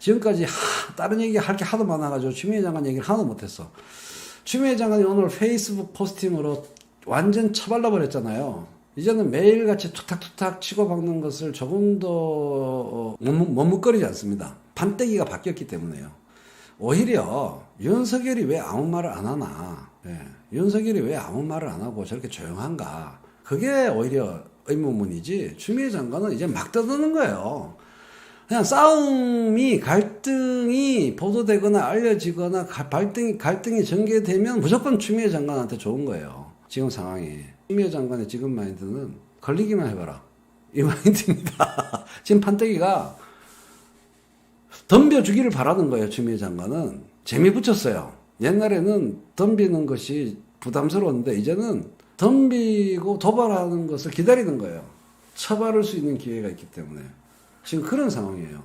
지금까지 다른 얘기 할 게 하도 많아가지고 추미애 장관 얘기를 하나도 못했어. 추미애 장관이 오늘 페이스북 포스팅으로 완전 처발라 버렸잖아요. 이제는 매일같이 툭탁툭탁 치고박는 것을 조금도 머뭇거리지 않습니다. 판때기가 바뀌었기 때문에요. 오히려 윤석열이 왜 아무 말을 안 하나, 윤석열이 왜 아무 말을 안 하고 저렇게 조용한가, 그게 오히려 의문문이지. 추미애 장관은 이제 막 떠드는 거예요. 그냥 갈등이 보도되거나 알려지거나 갈등이 전개되면 무조건 추미애 장관한테 좋은 거예요. 지금 상황이. 추미애 장관의 지금 마인드는 걸리기만 해봐라, 이 마인드입니다. 지금 판때기가 덤벼주기를 바라는 거예요. 추미애 장관은 재미 붙였어요. 옛날에는 덤비는 것이 부담스러웠는데 이제는 덤비고 도발하는 것을 기다리는 거예요. 처벌할 수 있는 기회가 있기 때문에. 지금 그런 상황이에요.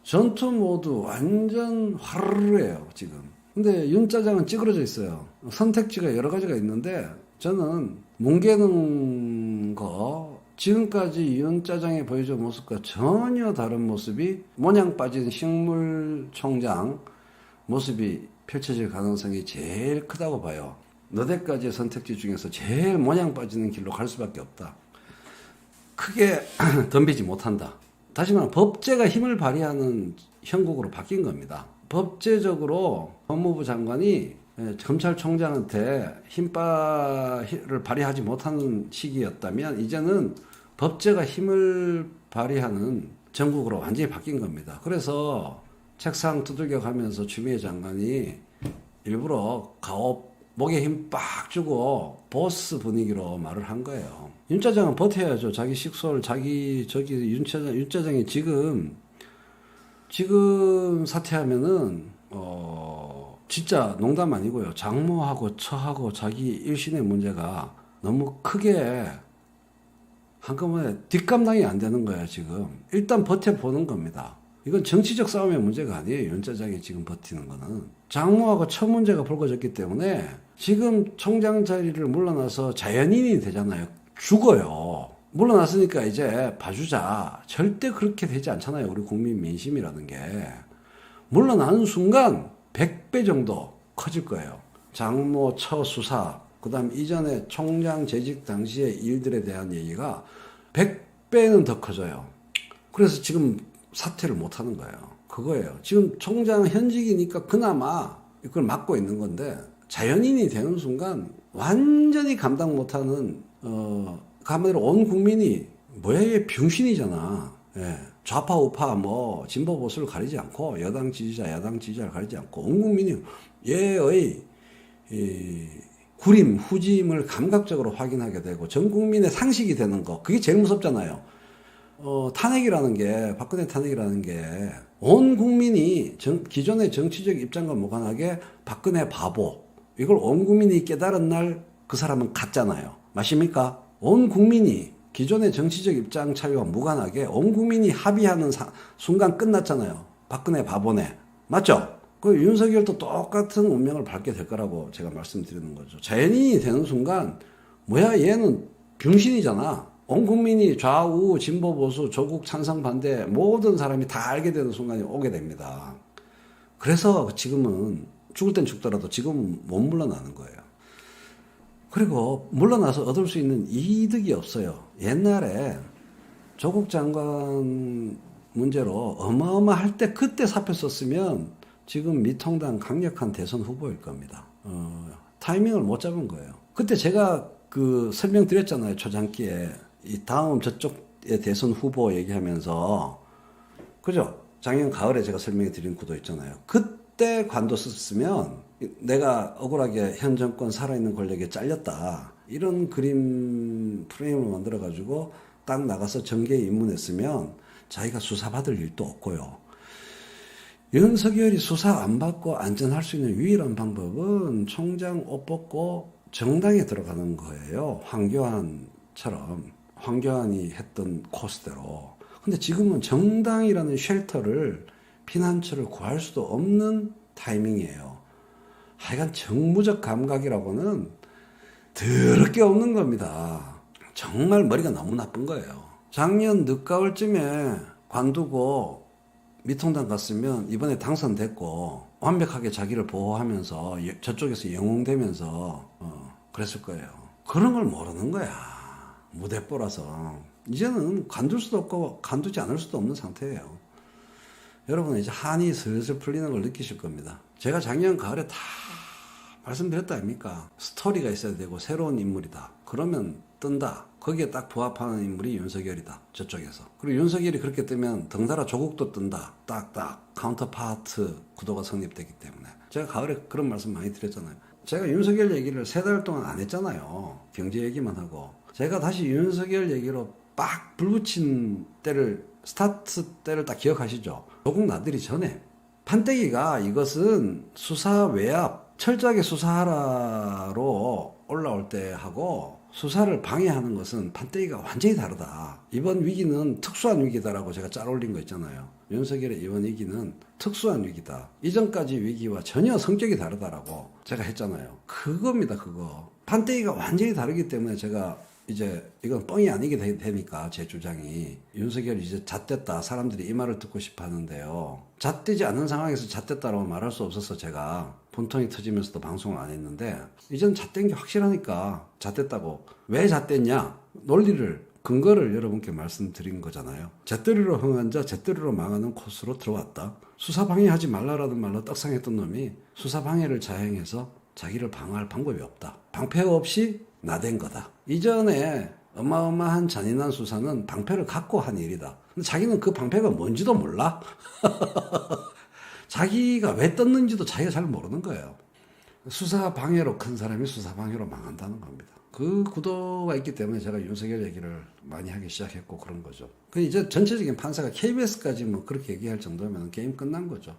전투 모드 완전 화르르해요 지금. 근데 윤 짜장은 찌그러져 있어요. 선택지가 여러 가지가 있는데 저는 뭉개는 거, 지금까지 윤 짜장이 보여준 모습과 전혀 다른 모습이, 모냥 빠진 식물 총장 모습이 펼쳐질 가능성이 제일 크다고 봐요. 너댓가지의 선택지 중에서 제일 모냥 빠지는 길로 갈 수밖에 없다. 크게 덤비지 못한다. 다시 말하면 법제가 힘을 발휘하는 형국으로 바뀐 겁니다. 법제적으로 법무부 장관이 검찰총장한테 힘을 발휘하지 못하는 시기였다면 이제는 법제가 힘을 발휘하는 정국으로 완전히 바뀐 겁니다. 그래서 책상 두들겨 가면서 추미애 장관이 일부러 목에 힘 빡 주고 보스 분위기로 말을 한 거예요. 윤 짜장은 버텨야죠. 자기 식솔, 윤 짜장이 지금 사퇴하면은, 진짜 농담 아니고요. 장모하고 처하고 자기 일신의 문제가 너무 크게 한꺼번에 뒷감당이 안 되는 거예요, 지금. 일단 버텨보는 겁니다. 이건 정치적 싸움의 문제가 아니에요. 윤 짜장이 지금 버티는 거는. 장모하고 처 문제가 불거졌기 때문에 지금 총장 자리를 물러나서 자연인이 되잖아요. 죽어요. 물러났으니까 이제 봐주자. 절대 그렇게 되지 않잖아요. 우리 국민 민심이라는 게. 물러나는 순간 100배 정도 커질 거예요. 장모, 처 수사, 그 다음 이전에 총장 재직 당시의 일들에 대한 얘기가 100배는 더 커져요. 그래서 지금 사퇴를 못 하는 거예요. 그거예요. 지금 총장 현직이니까 그나마 이걸 막고 있는 건데, 자연인이 되는 순간 완전히 감당 못하는, 한마디로 온 국민이 뭐야, 얘 병신이잖아. 예. 좌파 우파 진보 보수를 가리지 않고, 여당 지지자 야당 지지자를 가리지 않고 온 국민이 얘의 후림 후짐을 감각적으로 확인하게 되고 전 국민의 상식이 되는 거, 그게 제일 무섭잖아요. 탄핵이라는 게, 박근혜 탄핵이라는 게 온 국민이 기존의 정치적 입장과 무관하게 박근혜 바보, 이걸 온 국민이 깨달은 날 그 사람은 갔잖아요. 맞습니까? 온 국민이 기존의 정치적 입장 차이와 무관하게 온 국민이 합의하는 순간 끝났잖아요. 박근혜 바보네. 맞죠? 그 윤석열도 똑같은 운명을 밟게 될 거라고 제가 말씀드리는 거죠. 자연인이 되는 순간 뭐야, 얘는 병신이잖아. 온 국민이 좌우 진보 보수 조국 찬성 반대 모든 사람이 다 알게 되는 순간이 오게 됩니다. 그래서 지금은 죽을 땐 죽더라도 지금은 못 물러나는 거예요. 그리고 물러나서 얻을 수 있는 이득이 없어요. 옛날에 조국 장관 문제로 어마어마할 때 그때 사표 썼으면 지금 미통당 강력한 대선 후보일 겁니다. 타이밍을 못 잡은 거예요. 그때 제가 설명드렸잖아요. 초장기에. 이 다음 저쪽의 대선 후보 얘기하면서. 그죠? 작년 가을에 제가 설명해 드린 구도 있잖아요. 그때 관도 썼으면 내가 억울하게 현 정권 살아있는 권력에 잘렸다, 이런 프레임을 만들어가지고 딱 나가서 정계에 입문했으면 자기가 수사받을 일도 없고요. 윤석열이 수사 안 받고 안전할 수 있는 유일한 방법은 총장 옷 벗고 정당에 들어가는 거예요. 황교안처럼. 황교안이 했던 코스대로. 근데 지금은 정당이라는 쉘터를, 피난처를 구할 수도 없는 타이밍이에요. 하여간 정무적 감각이라고는 더럽게 없는 겁니다. 정말 머리가 너무 나쁜 거예요. 작년 늦가을쯤에 관두고 미통당 갔으면 이번에 당선됐고 완벽하게 자기를 보호하면서 저쪽에서 영웅되면서 그랬을 거예요. 그런 걸 모르는 거야. 무대뽀라서. 이제는 관둘 수도 없고 관두지 않을 수도 없는 상태예요. 여러분은 이제 한이 슬슬 풀리는 걸 느끼실 겁니다. 제가 작년 가을에 다 말씀드렸다 아닙니까? 스토리가 있어야 되고 새로운 인물이다. 그러면 뜬다. 거기에 딱 부합하는 인물이 윤석열이다. 저쪽에서. 그리고 윤석열이 그렇게 뜨면 덩달아 조국도 뜬다. 딱딱 카운터파트 구도가 성립되기 때문에. 제가 가을에 그런 말씀 많이 드렸잖아요. 제가 윤석열 얘기를 3달 동안 안 했잖아요. 경제 얘기만 하고. 제가 다시 윤석열 얘기로 빡 불붙인 때를, 스타트 때를 딱 기억하시죠? 조국 나들이 전에. 판때기가 이것은 수사 외압, 철저하게 수사하라로 올라올 때 하고 수사를 방해하는 것은 판때기가 완전히 다르다. 이번 위기는 특수한 위기다라고 제가 짤 올린 거 있잖아요. 윤석열의 이번 위기는 특수한 위기다. 이전까지 위기와 전혀 성격이 다르다라고 제가 했잖아요. 그겁니다, 그거. 판때기가 완전히 다르기 때문에 제가 이제 이건 뻥이 아니게 되니까 제 주장이 윤석열이 이제 잣됐다. 사람들이 이 말을 듣고 싶어 하는데요. 잣되지 않은 상황에서 잣됐다라고 말할 수 없어서 제가 분통이 터지면서도 방송을 안 했는데 이제는 잣된 게 확실하니까 잣됐다고. 왜 잣됐냐? 논리를 근거를 여러분께 말씀드린 거잖아요. 잿더리로 흥한 자 잿더리로 망하는 코스로 들어왔다. 수사 방해하지 말라라는 말로 떡상했던 놈이 수사 방해를 자행해서 자기를 방어할 방법이 없다. 방패 없이 나댄 거다. 이전에 어마어마한 잔인한 수사는 방패를 갖고 한 일이다. 근데 자기는 그 방패가 뭔지도 몰라. 자기가 왜 떴는지도 자기가 잘 모르는 거예요. 수사 방해로 큰 사람이 수사 방해로 망한다는 겁니다. 그 구도가 있기 때문에 제가 윤석열 얘기를 많이 하기 시작했고 그런 거죠. 그 이제 전체적인 판사가 KBS까지 뭐 그렇게 얘기할 정도면 게임 끝난 거죠.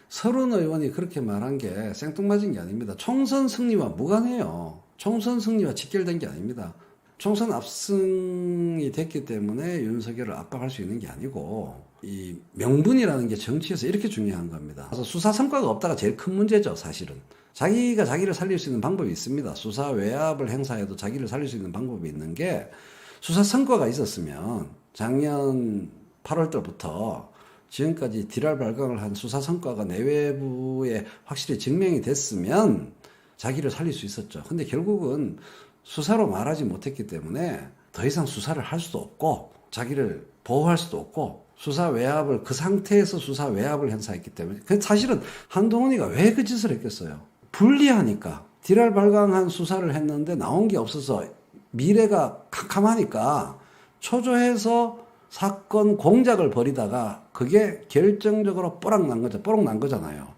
서른 의원이 그렇게 말한 게 생뚱맞은 게 아닙니다. 총선 승리와 무관해요. 총선 승리와 직결된 게 아닙니다. 총선 압승이 됐기 때문에 윤석열을 압박할 수 있는 게 아니고 이 명분이라는 게 정치에서 이렇게 중요한 겁니다. 그래서 수사 성과가 없다가 제일 큰 문제죠, 사실은. 자기가 자기를 살릴 수 있는 방법이 있습니다. 수사 외압을 행사해도 자기를 살릴 수 있는 방법이 있는 게 수사 성과가 있었으면 작년 8월 달부터 지금까지 딜할 발광을 한 수사 성과가 내외부에 확실히 증명이 됐으면 자기를 살릴 수 있었죠. 근데 결국은 수사로 말하지 못했기 때문에 더 이상 수사를 할 수도 없고 자기를 보호할 수도 없고 수사 외압을 그 상태에서 수사 외압을 행사했기 때문에 사실은 한동훈이가 왜 그 짓을 했겠어요. 불리하니까 딜할 발광한 수사를 했는데 나온 게 없어서 미래가 캄캄하니까 초조해서 사건 공작을 벌이다가 그게 결정적으로 뽀록 난 거잖아요.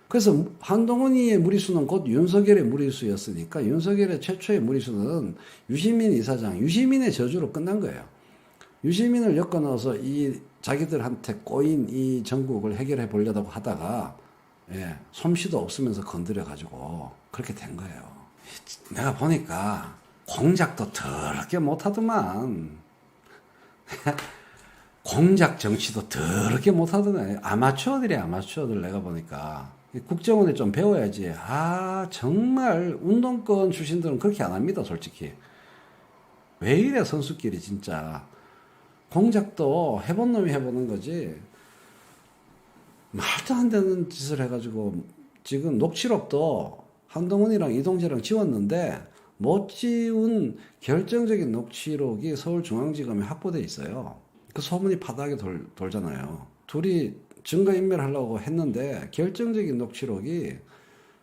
그래서 한동훈이의 무리수는 곧 윤석열의 무리수였으니까 윤석열의 최초의 무리수는 유시민 이사장, 유시민의 저주로 끝난 거예요. 유시민을 엮어 넣어서 이 자기들한테 꼬인 이 전국을 해결해 보려고 하다가 솜씨도 없으면서 건드려가지고 그렇게 된 거예요. 내가 보니까 공작도 더럽게 못하더만. 공작 정치도 더럽게 못하더만. 아마추어들 내가 보니까. 국정원에 좀 배워야지. 정말 운동권 출신들은 그렇게 안 합니다, 솔직히. 왜 이래, 선수끼리, 진짜. 공작도 해본 놈이 해보는 거지. 말도 안 되는 짓을 해가지고, 지금 녹취록도 한동훈이랑 이동재랑 지웠는데, 못 지운 결정적인 녹취록이 서울중앙지검에 확보돼 있어요. 그 소문이 파다하게 돌잖아요. 둘이 증거인멸하려고 했는데 결정적인 녹취록이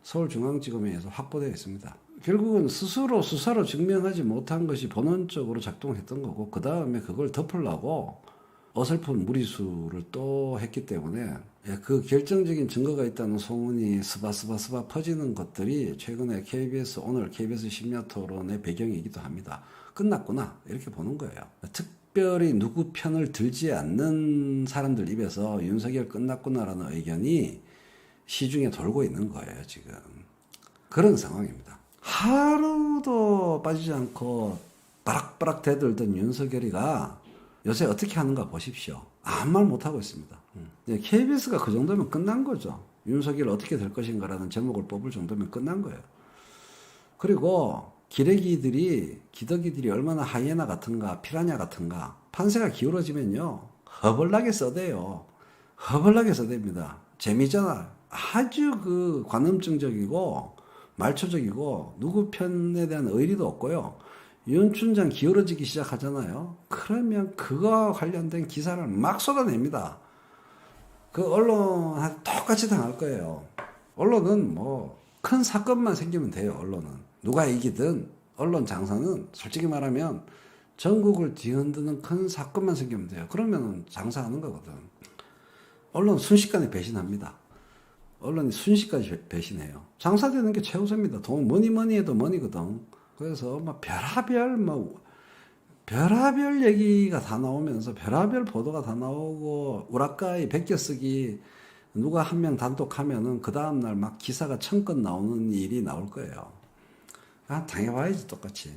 서울중앙지검에서 확보되어 있습니다. 결국은 스스로 수사로 증명하지 못한 것이 본원적으로 작동했던 거고 그 다음에 그걸 덮으려고 어설픈 무리수를 또 했기 때문에 그 결정적인 증거가 있다는 소문이 스바스바 퍼지는 것들이 최근에 오늘 KBS 심야토론의 배경이기도 합니다. 끝났구나 이렇게 보는 거예요. 특별히 누구 편을 들지 않는 사람들 입에서 윤석열 끝났구나라는 의견이 시중에 돌고 있는 거예요, 지금. 그런 상황입니다. 하루도 빠지지 않고 바락바락 대들던 윤석열이가 요새 어떻게 하는가 보십시오. 아무 말 못하고 있습니다. KBS가 그 정도면 끝난 거죠. 윤석열 어떻게 될 것인가라는 제목을 뽑을 정도면 끝난 거예요. 그리고 기러기들이 얼마나 하이에나 같은가 피라냐 같은가 판세가 기울어지면요 허벌나게 써대요. 허벌나게 써댑니다. 재미잖아. 아주 그 관음증적이고 말초적이고 누구 편에 대한 의리도 없고요. 윤춘장 기울어지기 시작하잖아요. 그러면 그거와 관련된 기사를 막 쏟아냅니다. 그 언론한테 똑같이 당할 거예요. 언론은 뭐 큰 사건만 생기면 돼요. 언론은 누가 이기든 언론 장사는 솔직히 말하면 전국을 뒤흔드는 큰 사건만 생기면 돼요. 그러면 장사하는 거거든. 언론 순식간에 배신합니다. 언론이 순식간에 배신해요. 장사되는 게 최우선입니다. 돈 뭐니 해도 머니거든. 그래서 막 별하별 얘기가 다 나오면서 별하별 보도가 다 나오고 우라카이 베껴쓰기 누가 한 명 단독하면은 그 다음날 막 기사가 1000건 나오는 일이 나올 거예요. 당해봐야지 똑같이.